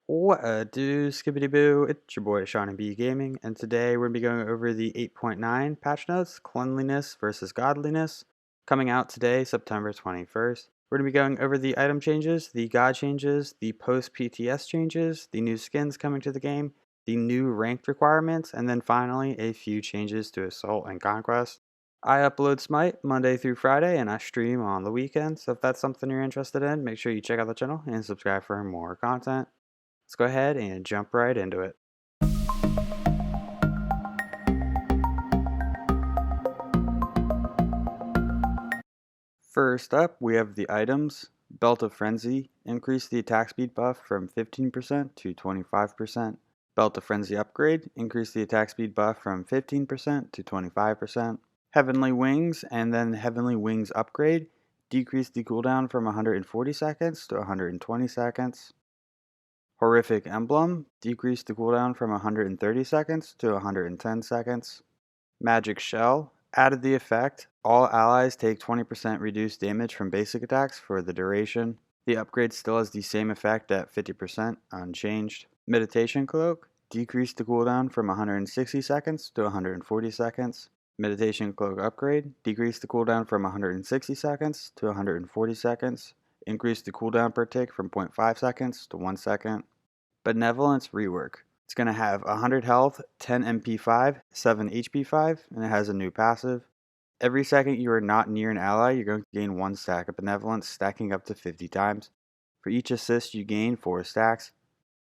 What do, skibbity boo? It's your boy Shawnee B Gaming, and today we're going to be going over the 8.9 patch notes, Cleanliness versus Godliness, coming out today, September 21st. We're going to be going over the item changes, the god changes, the post PTS changes, the new skins coming to the game, the new ranked requirements, and then finally a few changes to Assault and Conquest. I upload Smite Monday through Friday, and I stream on the weekend, so if that's something you're interested in, make sure you check out the channel and subscribe for more content. Let's go ahead and jump right into it. First up, we have the items. Belt of Frenzy, increase the attack speed buff from 15% to 25%. Belt of Frenzy upgrade, increase the attack speed buff from 15% to 25%. Heavenly Wings and then Heavenly Wings upgrade, decrease the cooldown from 140 seconds to 120 seconds. Horrific Emblem, decrease the cooldown from 130 seconds to 110 seconds. Magic Shell, added the effect, all allies take 20% reduced damage from basic attacks for the duration. The upgrade still has the same effect at 50%, unchanged. Meditation Cloak, decreased the cooldown from 160 seconds to 140 seconds. Meditation Cloak upgrade, decreased the cooldown from 160 seconds to 140 seconds. Increase the cooldown per tick from 0.5 seconds to 1 second. Benevolence Rework. It's going to have 100 health, 10 MP5, 7 HP5, and it has a new passive. Every second you are not near an ally, you're going to gain 1 stack of Benevolence, stacking up to 50 times. For each assist, you gain 4 stacks.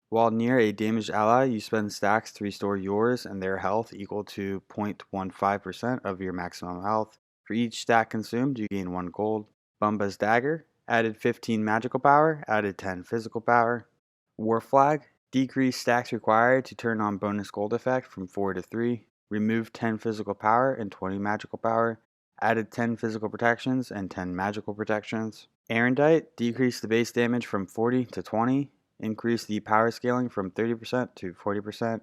While near a damaged ally, you spend stacks to restore yours and their health equal to 0.15% of your maximum health. For each stack consumed, you gain 1 gold. Bumba's Dagger, added 15 magical power, added 10 physical power. War Flag, decrease stacks required to turn on bonus gold effect from 4 to 3. Remove 10 physical power and 20 magical power. Added 10 physical protections and 10 magical protections. Arondight, decrease the base damage from 40 to 20. Increase the power scaling from 30% to 40%.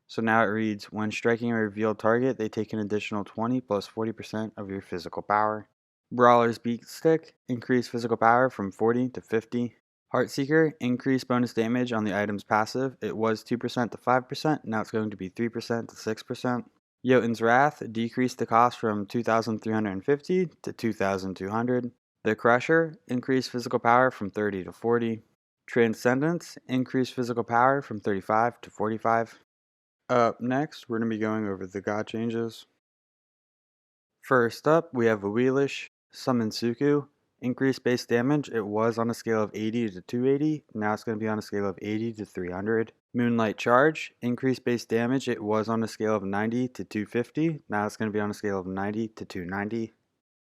So now it reads, when striking a revealed target, they take an additional 20 plus 40% of your physical power. Brawler's Beat Stick, increase physical power from 40 to 50. Heartseeker, increase bonus damage on the item's passive. It was 2% to 5%, now it's going to be 3% to 6%. Jotun's Wrath, decrease the cost from 2,350 to 2,200. The Crusher, increase physical power from 30 to 40. Transcendence, increase physical power from 35 to 45. Up next, we're going to be going over the god changes. First up, we have Wheelish, Summon Suku. Increase base damage, it was on a scale of 80 to 280, now it's going to be on a scale of 80 to 300. Moonlight Charge, increase base damage, it was on a scale of 90 to 250, now it's going to be on a scale of 90 to 290.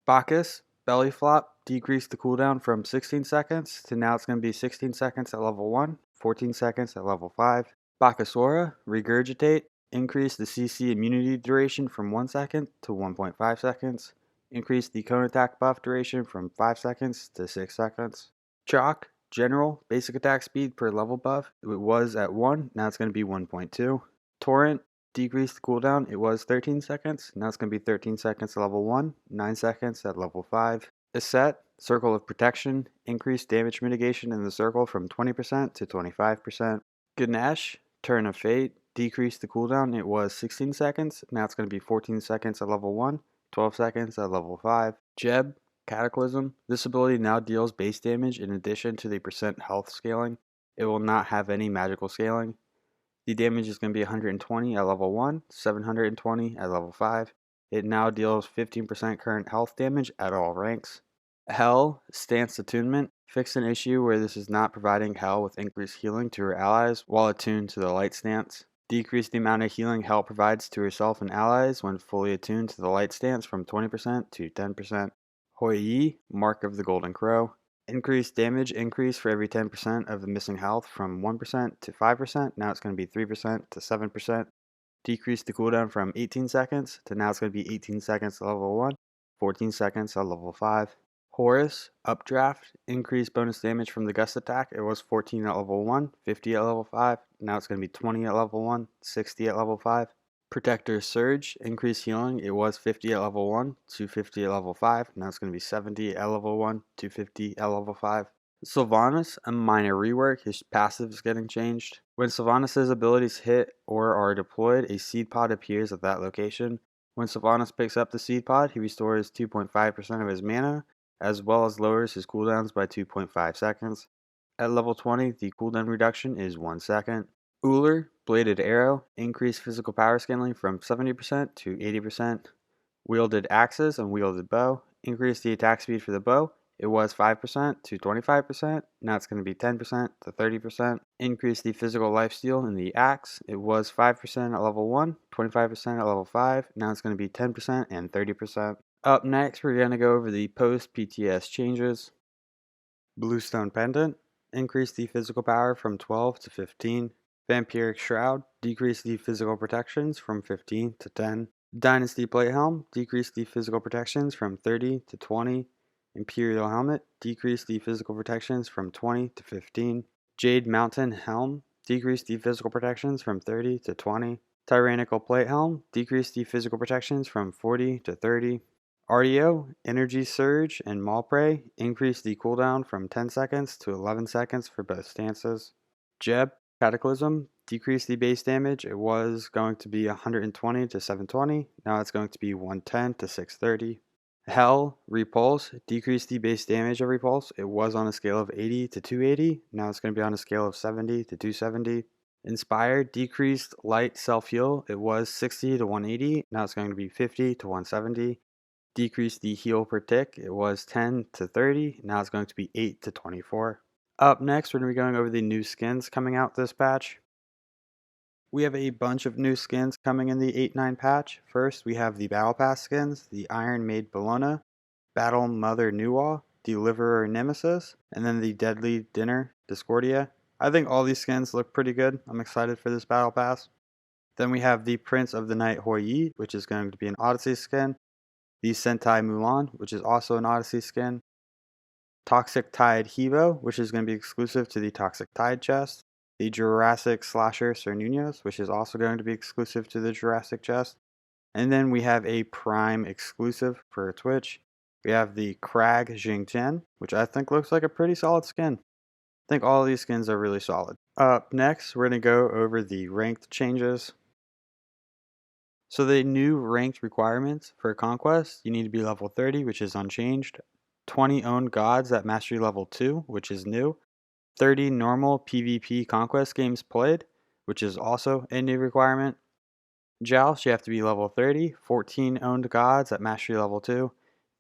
Bacchus, Belly Flop, decrease the cooldown from 16 seconds to now it's going to be 16 seconds at level 1, 14 seconds at level 5. Bacchusora, Regurgitate, increase the CC immunity duration from 1 second to 1.5 seconds. Increase the cone attack buff duration from 5 seconds to 6 seconds. Chalk, General, basic attack speed per level buff. It was at 1, now it's going to be 1.2. Torrent, decrease the cooldown. It was 13 seconds, now it's going to be 13 seconds at level 1, 9 seconds at level 5. Aset, Circle of Protection, increase damage mitigation in the circle from 20% to 25%. Ganesh, Turn of Fate, decrease the cooldown. It was 16 seconds, now it's going to be 14 seconds at level 1. 12 seconds at level 5. Jeb, Cataclysm. This ability now deals base damage in addition to the percent health scaling. It will not have any magical scaling. The damage is going to be 120 at level 1, 720 at level 5. It now deals 15% current health damage at all ranks. Hell, Stance Attunement. Fix an issue where this is not providing Hell with increased healing to her allies while attuned to the light stance. Decrease the amount of healing Hell provides to herself and allies when fully attuned to the light stance from 20% to 10%. Hoi Yi, Mark of the Golden Crow. Increase damage increase for every 10% of the missing health from 1% to 5%. Now it's going to be 3% to 7%. Decrease the cooldown from 18 seconds to now it's going to be 18 seconds at level 1, 14 seconds at level 5. Horus, Updraft, increase bonus damage from the gust attack. It was 14 at level 1, 50 at level 5. Now it's going to be 20 at level 1, 60 at level 5. Protector Surge, increase healing. It was 50 at level 1, 250 at level 5. Now it's going to be 70 at level 1, 250 at level 5. Sylvanus, a minor rework, his passive is getting changed. When Sylvanus' abilities hit or are deployed, a seed pod appears at that location. When Sylvanus picks up the seed pod, he restores 2.5% of his mana, as well as lowers his cooldowns by 2.5 seconds. At level 20, the cooldown reduction is 1 second. Uller, Bladed Arrow, increased physical power scaling from 70% to 80%. Wielded Axes and Wielded Bow, increased the attack speed for the bow. It was 5% to 25%, now it's going to be 10% to 30%. Increase the physical lifesteal in the axe. It was 5% at level 1, 25% at level 5, now it's going to be 10% and 30%. Up next, we're going to go over the post Pts Changes. Bluestone Pendant, increase the physical power from 12 to 15. Vampiric Shroud, decrease the physical protections from 15 to 10. Dynasty Plate Helm, decrease the physical protections from 30 to 20. Imperial Helmet, decrease the physical protections from 20 to 15. Jade Mountain Helm, decrease the physical protections from 30 to 20. Tyrannical Plate Helm, decrease the physical protections from 40 to 30. RDO, Energy Surge, and Maul Prey, increase the cooldown from 10 seconds to 11 seconds for both stances. Jeb Cataclysm, decrease the base damage. It was going to be 120 to 720, now it's going to be 110 to 630. Hell, Repulse, decrease the base damage of Repulse. It was on a scale of 80 to 280, now it's going to be on a scale of 70 to 270. Inspire, decreased light self-heal. It was 60 to 180, now it's going to be 50 to 170. Decrease the heal per tick. It was 10 to 30, now it's going to be 8 to 24. Up next, we're going to be going over the new skins coming out this patch. We have a bunch of new skins coming in the 8.9 patch. First, we have the Battle Pass skins, the Iron Maid Bellona, Battle Mother Nuwa, Deliverer Nemesis, and then the Deadly Dinner Discordia. I think all these skins look pretty good. I'm excited for this Battle Pass. Then we have the Prince of the Night Hoi Yi, which is going to be an Odyssey skin. The Sentai Mulan, which is also an Odyssey skin. Toxic Tide Hevo, which is going to be exclusive to the Toxic Tide chest. The Jurassic Slasher Cernunnos, which is also going to be exclusive to the Jurassic chest. And then we have a Prime exclusive for Twitch. We have the Krang Xing, which I think looks like a pretty solid skin. I think all of these skins are really solid. Up next, we're going to go over the ranked changes. So the new ranked requirements for Conquest, you need to be level 30, which is unchanged. 20 owned gods at mastery level 2, which is new. 30 normal PvP Conquest games played, which is also a new requirement. Joust, you have to be level 30. 14 owned gods at mastery level 2.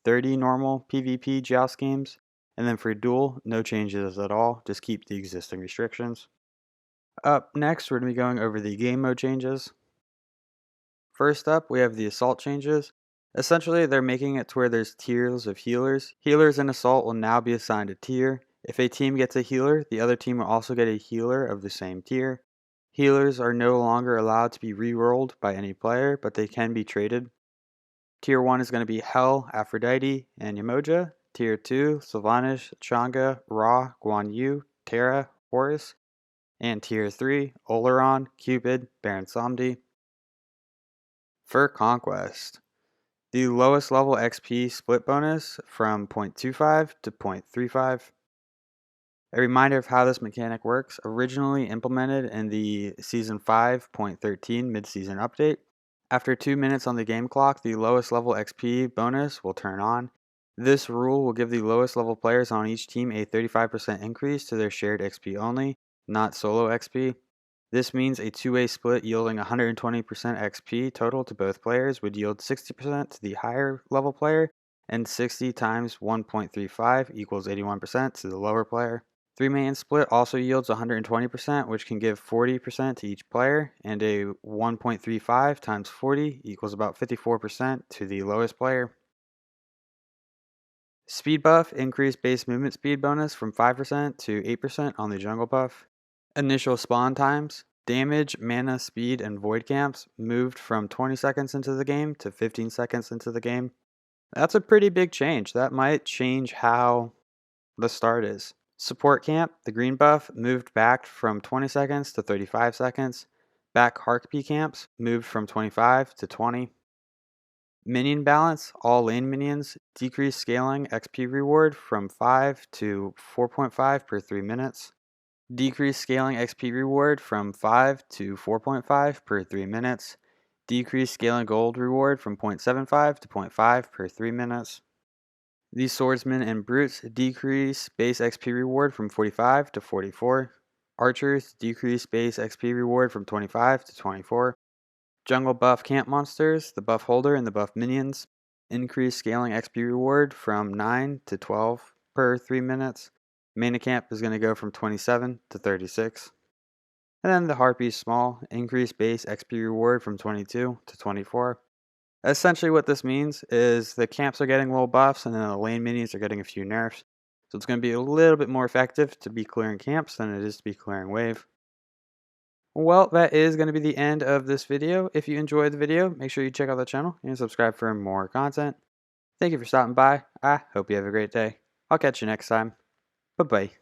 30 normal PvP Joust games. And then for duel, no changes at all, just keep the existing restrictions. Up next, we're going to be going over the game mode changes. First up, we have the Assault changes. Essentially, they're making it to where there's tiers of healers. Healers in Assault will now be assigned a tier. If a team gets a healer, the other team will also get a healer of the same tier. Healers are no longer allowed to be rerolled by any player, but they can be traded. Tier 1 is going to be Hel, Aphrodite, and Yamoja. Tier 2, Sylvanus, Chang'e, Ra, Guan Yu, Terra, Horus. And Tier 3, Oleron, Cupid, Baron Samedi. For Conquest, the lowest level XP split bonus from 0.25 to 0.35. A reminder of how this mechanic works, originally implemented in the Season 5.13 mid-season update. After 2 minutes on the game clock, the lowest level XP bonus will turn on. This rule will give the lowest level players on each team a 35% increase to their shared XP only, not solo XP. This means a two-way split yielding 120% XP total to both players would yield 60% to the higher level player, and 60 times 1.35 equals 81% to the lower player. 3-man split also yields 120%, which can give 40% to each player, and a 1.35 times 40 equals about 54% to the lowest player. Speed buff increased base movement speed bonus from 5% to 8% on the jungle buff. Initial spawn times, damage, mana, speed, and void camps moved from 20 seconds into the game to 15 seconds into the game. That's a pretty big change. That might change how the start is. Support camp, the green buff, moved back from 20 seconds to 35 seconds. Back Harpy camps moved from 25 to 20. Minion Balance, all lane minions, decrease scaling XP reward from 5 to 4.5 per 3 minutes. Decrease scaling XP reward from 5 to 4.5 per 3 minutes. Decrease scaling gold reward from 0.75 to 0.5 per 3 minutes. These swordsmen and brutes decrease base XP reward from 45 to 44. Archers decrease base XP reward from 25 to 24. Jungle buff camp monsters, the buff holder and the buff minions, increase scaling XP reward from 9 to 12 per 3 minutes. Mana camp is going to go from 27 to 36. And then the Harpies small, increase base XP reward from 22 to 24. Essentially what this means is the camps are getting little buffs and then the lane minions are getting a few nerfs. So it's going to be a little bit more effective to be clearing camps than it is to be clearing wave. Well, that is going to be the end of this video. If you enjoyed the video, make sure you check out the channel and subscribe for more content. Thank you for stopping by. I hope you have a great day. I'll catch you next time. Bye-bye.